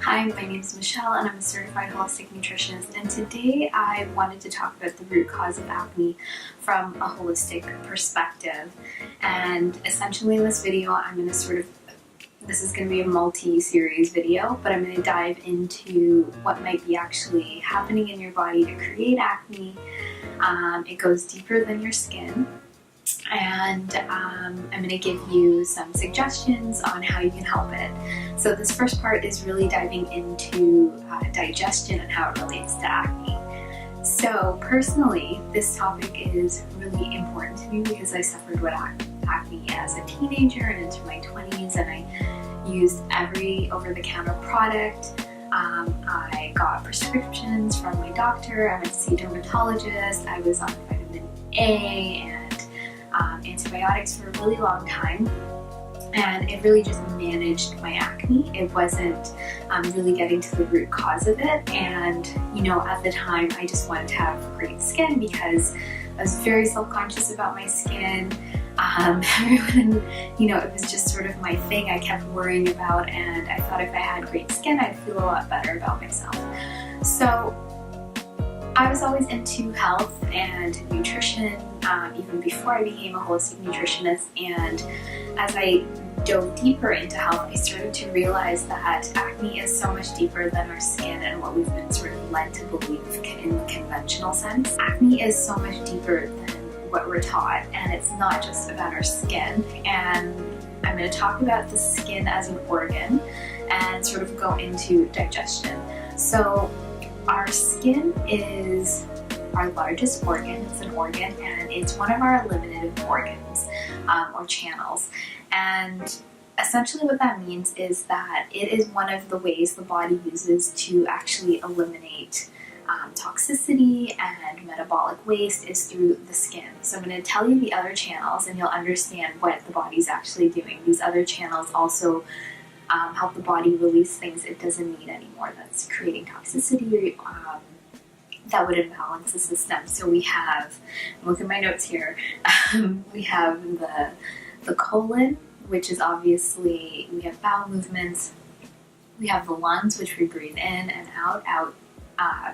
Hi, my name is Michelle and I'm a certified holistic nutritionist, and today I wanted to talk about the root cause of acne from a holistic perspective. And essentially in this video I'm going to this is going to be a multi-series video, but I'm going to dive into what might be actually happening in your body to create acne. It goes deeper than your skin. And I'm going to give you some suggestions on how you can help it. So this first part is really diving into digestion and how it relates to acne. So personally, this topic is really important to me because I suffered with acne as a teenager and into my 20s, and I used every over-the-counter product. I got prescriptions from my doctor, I went to see a dermatologist, I was on vitamin A and antibiotics for a really long time, and it really just managed my acne. It wasn't really getting to the root cause of it. And at the time I just wanted to have great skin because I was very self-conscious about my skin. Everyone, it was just sort of my thing I kept worrying about, and I thought if I had great skin I'd feel a lot better about myself. So I was always into health and nutrition, even before I became a holistic nutritionist, and as I dove deeper into health, I started to realize that acne is so much deeper than our skin and what we've been sort of led to believe in the conventional sense. Acne is so much deeper than what we're taught, and it's not just about our skin. And I'm going to talk about the skin as an organ and sort of go into digestion. So our skin is our largest organ. It's an organ, and it's one of our eliminative organs or channels. And essentially what that means is that it is one of the ways the body uses to actually eliminate toxicity and metabolic waste is through the skin. So I'm going to tell you the other channels and you'll understand what the body's actually doing. These other channels also help the body release things it doesn't need anymore that's creating toxicity that would imbalance the system. So we have, look at my notes here, we have the colon, which is obviously, we have bowel movements, we have the lungs, which we breathe in and out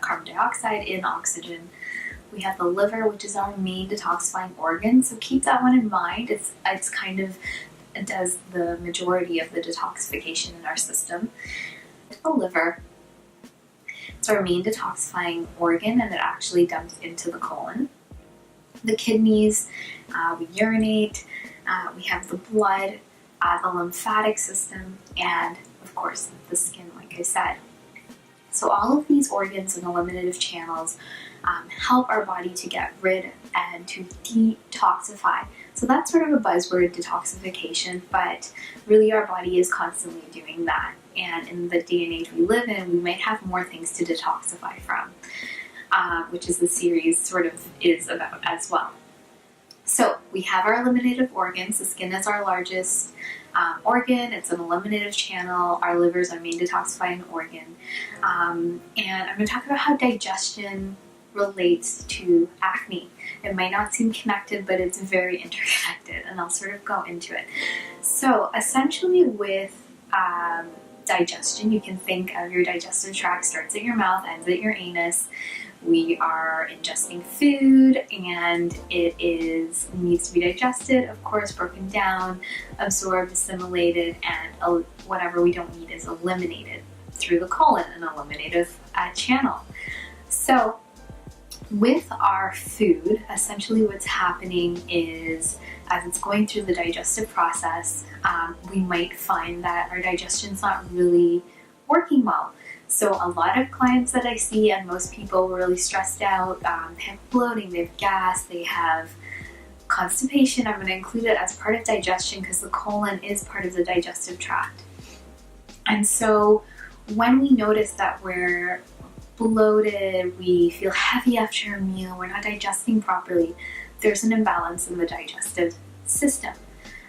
carbon dioxide, in oxygen. We have the liver, which is our main detoxifying organ, so keep that one in mind. It's kind of, it does the majority of the detoxification in our system. The liver, it's our main detoxifying organ, and it actually dumps into the colon. The kidneys, we urinate, we have the blood, the lymphatic system, and of course the skin, like I said. So all of these organs and eliminative channels help our body to get rid and to detoxify. So that's sort of a buzzword, detoxification, but really our body is constantly doing that. And in the day and age we live in, we might have more things to detoxify from, which is the series sort of is about as well. So we have our eliminative organs. The skin is our largest organ. It's an eliminative channel. Our liver is our main detoxifying organ. And I'm going to talk about how digestion relates to acne. It might not seem connected, but it's very interconnected, and I'll sort of go into it. So essentially with digestion, you can think of your digestive tract starts at your mouth, ends at your anus. We are ingesting food, and it needs to be digested, of course, broken down, absorbed, assimilated, and whatever we don't need is eliminated through the colon, an eliminative channel. So with our food, essentially what's happening is as it's going through the digestive process, we might find that our digestion's not really working well. So a lot of clients that I see, and most people, are really stressed out, they have bloating, they have gas, they have constipation. I'm going to include it as part of digestion because the colon is part of the digestive tract. And so when we notice that we're bloated, we feel heavy after a meal, we're not digesting properly, there's an imbalance in the digestive system.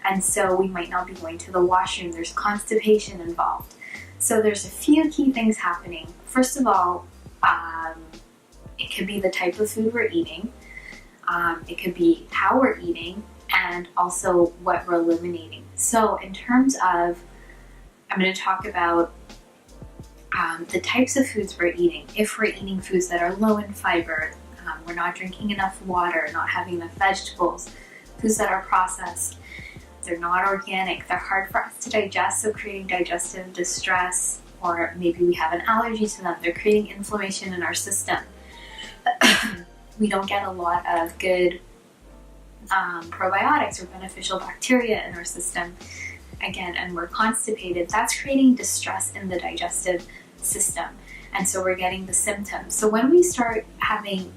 And so we might not be going to the washroom, there's constipation involved. So there's a few key things happening. First of all, it could be the type of food we're eating, it could be how we're eating, and also what we're eliminating. So in terms of, I'm going to talk about the types of foods we're eating. If we're eating foods that are low in fiber, we're not drinking enough water, not having enough vegetables, foods that are processed, they're not organic, they're hard for us to digest, so creating digestive distress, or maybe we have an allergy to them, they're creating inflammation in our system. We don't get a lot of good probiotics or beneficial bacteria in our system, again, and we're constipated. That's creating distress in the digestive system, and so we're getting the symptoms. So when we start having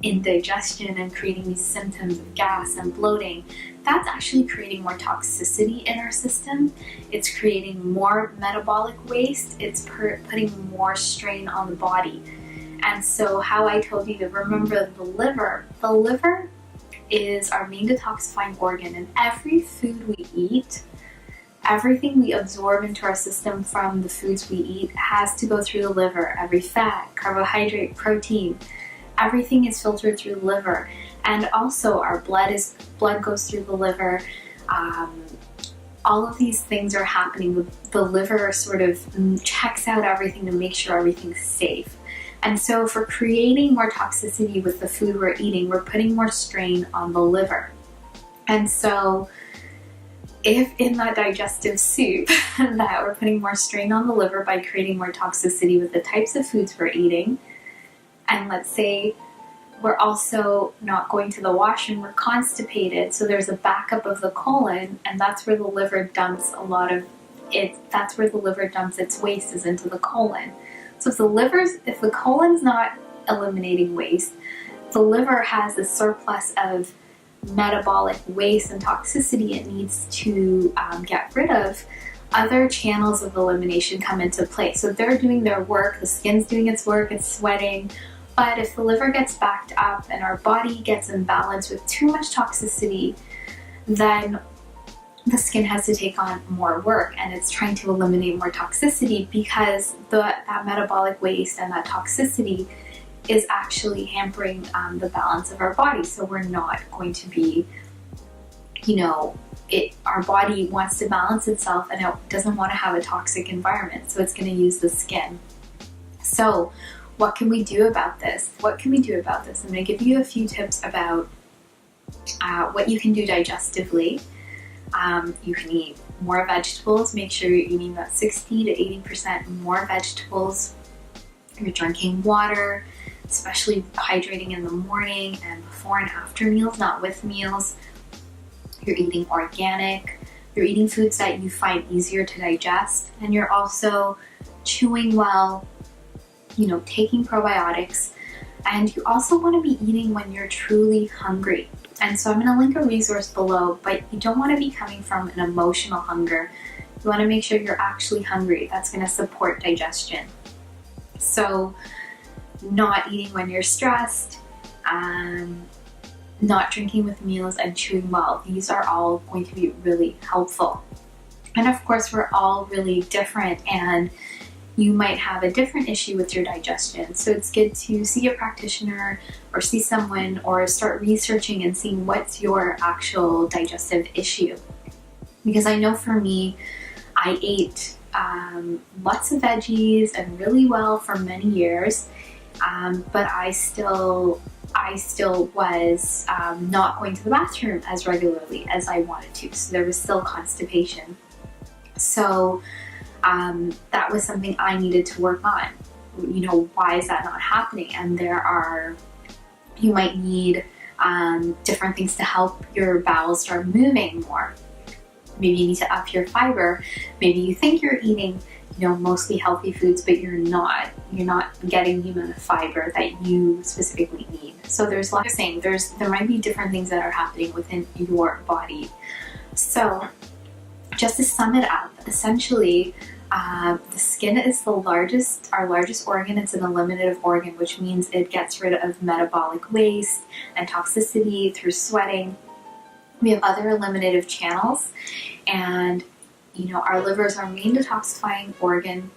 indigestion and creating these symptoms of gas and bloating, that's actually creating more toxicity in our system. It's creating more metabolic waste. It's putting more strain on the body. And so how I told you to remember the liver is our main detoxifying organ, and every food we eat, everything we absorb into our system from the foods we eat has to go through the liver. Every fat, carbohydrate, protein, everything is filtered through the liver. And also our blood goes through the liver. All of these things are happening. The liver sort of checks out everything to make sure everything's safe. And so if we're creating more toxicity with the food we're eating, we're putting more strain on the liver. And so if in that digestive soup that we're putting more strain on the liver by creating more toxicity with the types of foods we're eating, and let's say we're also not going to the washroom, we're constipated, so there's a backup of the colon, and that's where the liver dumps that's where the liver dumps its waste, is into the colon. So if the colon's not eliminating waste, the liver has a surplus of metabolic waste and toxicity it needs to get rid of. Other channels of elimination come into play. So they're doing their work, the skin's doing its work, it's sweating. But if the liver gets backed up and our body gets imbalanced with too much toxicity, then the skin has to take on more work, and it's trying to eliminate more toxicity because that metabolic waste and that toxicity is actually hampering the balance of our body. So we're not going to be, our body wants to balance itself and it doesn't want to have a toxic environment, so it's going to use the skin. So what can we do about this? I'm going to give you a few tips about what you can do digestively. You can eat more vegetables. Make sure you're eating about 60 to 80% more vegetables. You're drinking water, especially hydrating in the morning and before and after meals, not with meals. You're eating organic. You're eating foods that you find easier to digest, and you're also chewing well, taking probiotics. And you also want to be eating when you're truly hungry. And so I'm going to link a resource below, but you don't want to be coming from an emotional hunger. You want to make sure you're actually hungry. That's going to support digestion. So not eating when you're stressed, not drinking with meals, and chewing well. These are all going to be really helpful. And of course, we're all really different, and you might have a different issue with your digestion. So it's good to see a practitioner or see someone or start researching and seeing what's your actual digestive issue. Because I know for me, I ate lots of veggies and really well for many years, but I still was not going to the bathroom as regularly as I wanted to. So there was still constipation. So that was something I needed to work on. Why is that not happening? And you might need different things to help your bowels start moving more. Maybe you need to up your fiber. Maybe you think you're eating, mostly healthy foods, but you're not. You're not getting the amount of fiber that you specifically need. So there's lots of things. There might be different things that are happening within your body. So just to sum it up, essentially, the skin is our largest organ. It's an eliminative organ, which means it gets rid of metabolic waste and toxicity through sweating. We have other eliminative channels, and our liver is our main detoxifying organ.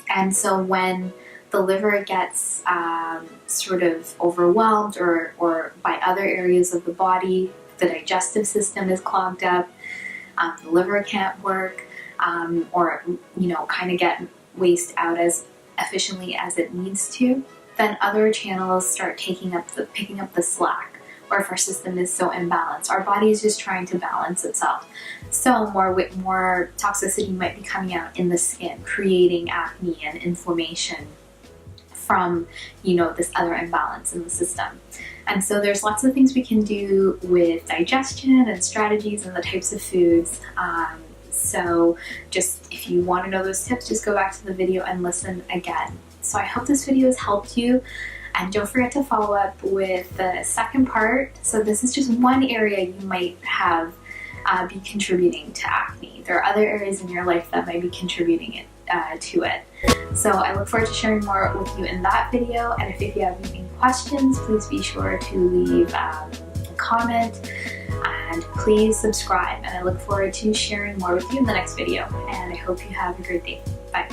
And so when the liver gets sort of overwhelmed or by other areas of the body, the digestive system is clogged up, the liver can't work, or kind of get waste out as efficiently as it needs to, then other channels start picking up the slack. Or if our system is so imbalanced, our body is just trying to balance itself. So more toxicity might be coming out in the skin, creating acne and inflammation from, you know, this other imbalance in the system. And so there's lots of things we can do with digestion and strategies and the types of foods. So just if you want to know those tips, just go back to the video and listen again. So I hope this video has helped you. And don't forget to follow up with the second part. So this is just one area you might have be contributing to acne. There are other areas in your life that might be contributing to it. So I look forward to sharing more with you in that video. And if you have any questions, please be sure to leave a comment and please subscribe. And I look forward to sharing more with you in the next video. And I hope you have a great day. Bye.